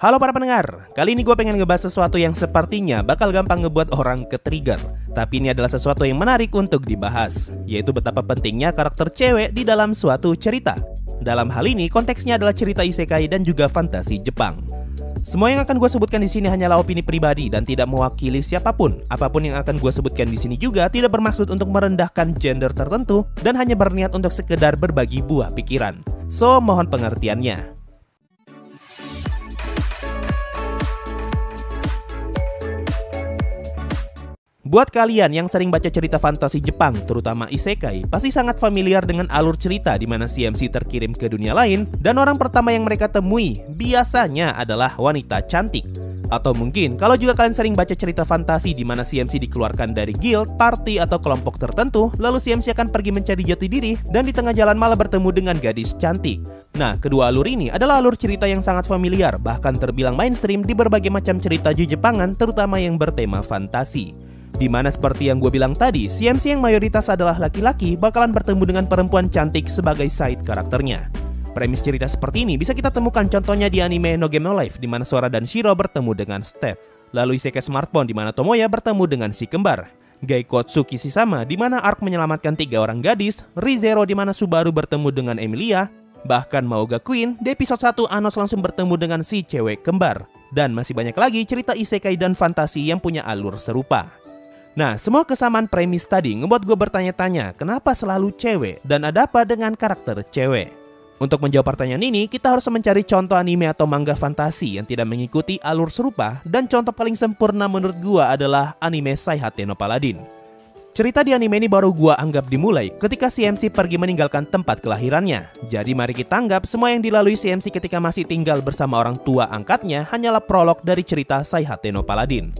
Halo para pendengar, kali ini gue pengen ngebahas sesuatu yang sepertinya bakal gampang ngebuat orang ke-trigger. Tapi ini adalah sesuatu yang menarik untuk dibahas, yaitu betapa pentingnya karakter cewek di dalam suatu cerita. Dalam hal ini, konteksnya adalah cerita isekai dan juga fantasi Jepang. Semua yang akan gue sebutkan di sini hanyalah opini pribadi dan tidak mewakili siapapun. Apapun yang akan gue sebutkan di sini juga tidak bermaksud untuk merendahkan gender tertentu dan hanya berniat untuk sekedar berbagi buah pikiran. So, mohon pengertiannya. Buat kalian yang sering baca cerita fantasi Jepang, terutama isekai, pasti sangat familiar dengan alur cerita di mana CMC terkirim ke dunia lain dan orang pertama yang mereka temui biasanya adalah wanita cantik. Atau mungkin kalau juga kalian sering baca cerita fantasi di mana CMC dikeluarkan dari guild, party atau kelompok tertentu, lalu CMC akan pergi mencari jati diri dan di tengah jalan malah bertemu dengan gadis cantik. Nah, kedua alur ini adalah alur cerita yang sangat familiar, bahkan terbilang mainstream di berbagai macam cerita Jepangan, terutama yang bertema fantasi. Dimana seperti yang gue bilang tadi, CMC yang mayoritas adalah laki-laki bakalan bertemu dengan perempuan cantik sebagai side karakternya. Premis cerita seperti ini bisa kita temukan contohnya di anime No Game No Life, di mana Sora dan Shiro bertemu dengan Step. Lalu isekai Smartphone di mana Tomoya bertemu dengan si kembar. Gaikotsu Kishisama di mana Ark menyelamatkan 3 orang gadis. ReZero di mana Subaru bertemu dengan Emilia. Bahkan Maoga Queen di episode 1 Anos langsung bertemu dengan si cewek kembar. Dan masih banyak lagi cerita isekai dan fantasi yang punya alur serupa. Nah, semua kesamaan premis tadi ngebuat gue bertanya-tanya kenapa selalu cewek dan ada apa dengan karakter cewek. Untuk menjawab pertanyaan ini, kita harus mencari contoh anime atau manga fantasi yang tidak mengikuti alur serupa, dan contoh paling sempurna menurut gue adalah anime Saihate no Paladin. Cerita di anime ini baru gue anggap dimulai ketika CMC pergi meninggalkan tempat kelahirannya. Jadi mari kita anggap semua yang dilalui CMC ketika masih tinggal bersama orang tua angkatnya hanyalah prolog dari cerita Saihate no Paladin.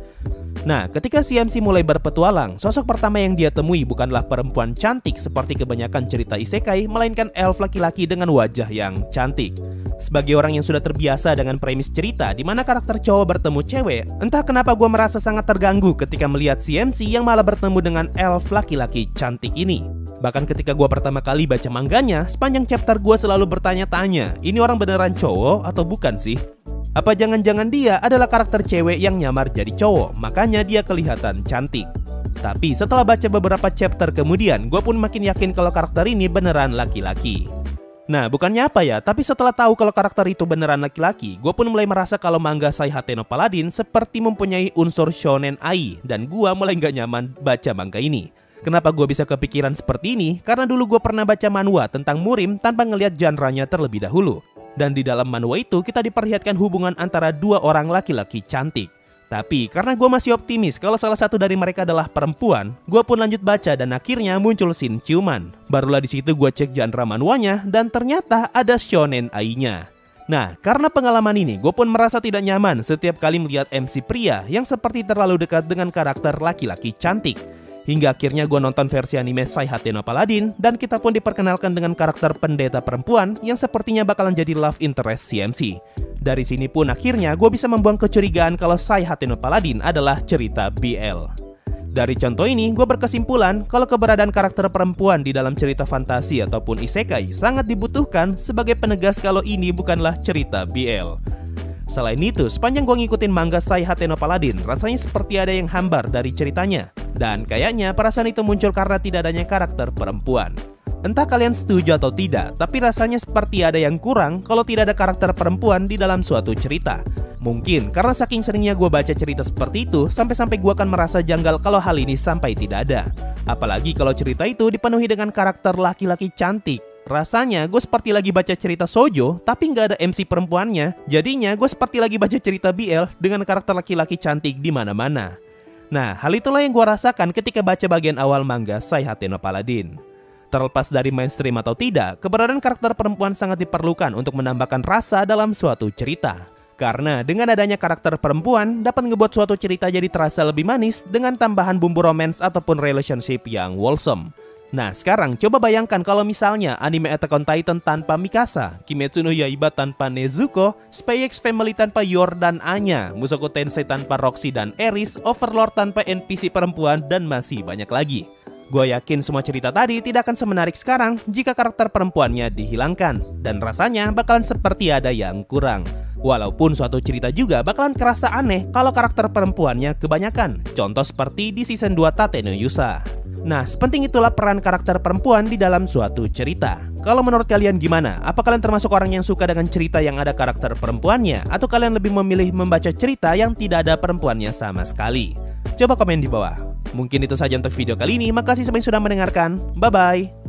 Nah, ketika CMC mulai berpetualang, sosok pertama yang dia temui bukanlah perempuan cantik seperti kebanyakan cerita isekai, melainkan elf laki-laki dengan wajah yang cantik. Sebagai orang yang sudah terbiasa dengan premis cerita di mana karakter cowok bertemu cewek, entah kenapa gue merasa sangat terganggu ketika melihat CMC yang malah bertemu dengan elf laki-laki cantik ini. Bahkan ketika gue pertama kali baca mangganya, sepanjang chapter gue selalu bertanya-tanya, ini orang beneran cowok atau bukan sih? Apa jangan-jangan dia adalah karakter cewek yang nyamar jadi cowok, makanya dia kelihatan cantik. Tapi setelah baca beberapa chapter kemudian, gue pun makin yakin kalau karakter ini beneran laki-laki. Nah, bukannya apa ya, tapi setelah tahu kalau karakter itu beneran laki-laki, gue pun mulai merasa kalau manga Saihate no Paladin seperti mempunyai unsur shonen ai, dan gue mulai gak nyaman baca manga ini. Kenapa gue bisa kepikiran seperti ini? Karena dulu gue pernah baca manhwa tentang murim tanpa ngelihat genre-nya terlebih dahulu. Dan di dalam manhwa itu kita diperlihatkan hubungan antara 2 orang laki-laki cantik. Tapi karena gue masih optimis kalau salah satu dari mereka adalah perempuan, gue pun lanjut baca dan akhirnya muncul scene ciuman. Barulah di situ gue cek genre manhwanya dan ternyata ada shonen ai-nya. Nah, karena pengalaman ini, gue pun merasa tidak nyaman setiap kali melihat MC pria yang seperti terlalu dekat dengan karakter laki-laki cantik. Hingga akhirnya gue nonton versi anime Saihate no Paladin dan kita pun diperkenalkan dengan karakter pendeta perempuan yang sepertinya bakalan jadi love interest CMC. Dari sini pun akhirnya gue bisa membuang kecurigaan kalau Saihate no Paladin adalah cerita BL. Dari contoh ini, gue berkesimpulan kalau keberadaan karakter perempuan di dalam cerita fantasi ataupun isekai sangat dibutuhkan sebagai penegas kalau ini bukanlah cerita BL. Selain itu, sepanjang gue ngikutin manga Saihate no Paladin, rasanya seperti ada yang hambar dari ceritanya. Dan kayaknya perasaan itu muncul karena tidak adanya karakter perempuan. Entah kalian setuju atau tidak, tapi rasanya seperti ada yang kurang kalau tidak ada karakter perempuan di dalam suatu cerita. Mungkin karena saking seringnya gue baca cerita seperti itu, sampai-sampai gue akan merasa janggal kalau hal ini sampai tidak ada. Apalagi kalau cerita itu dipenuhi dengan karakter laki-laki cantik. Rasanya gue seperti lagi baca cerita shoujo, tapi nggak ada MC perempuannya. Jadinya gue seperti lagi baca cerita BL dengan karakter laki-laki cantik di mana-mana. Nah, hal itulah yang gue rasakan ketika baca bagian awal manga Saihate no Paladin. Terlepas dari mainstream atau tidak, keberadaan karakter perempuan sangat diperlukan untuk menambahkan rasa dalam suatu cerita. Karena dengan adanya karakter perempuan dapat ngebuat suatu cerita jadi terasa lebih manis dengan tambahan bumbu romance ataupun relationship yang wholesome. Nah, sekarang coba bayangkan kalau misalnya anime Attack on Titan tanpa Mikasa, Kimetsu no Yaiba tanpa Nezuko, Spy X Family tanpa Yor dan Anya, Mushoku Tensei tanpa Roxy dan Eris, Overlord tanpa NPC perempuan, dan masih banyak lagi. Gue yakin semua cerita tadi tidak akan semenarik sekarang jika karakter perempuannya dihilangkan, dan rasanya bakalan seperti ada yang kurang. Walaupun suatu cerita juga bakalan kerasa aneh kalau karakter perempuannya kebanyakan. Contoh seperti di season 2 Tate no Yusa. Nah, sepenting itulah peran karakter perempuan di dalam suatu cerita. Kalau menurut kalian gimana? Apa kalian termasuk orang yang suka dengan cerita yang ada karakter perempuannya? Atau kalian lebih memilih membaca cerita yang tidak ada perempuannya sama sekali? Coba komen di bawah. Mungkin itu saja untuk video kali ini. Makasih sampai sudah mendengarkan. Bye-bye.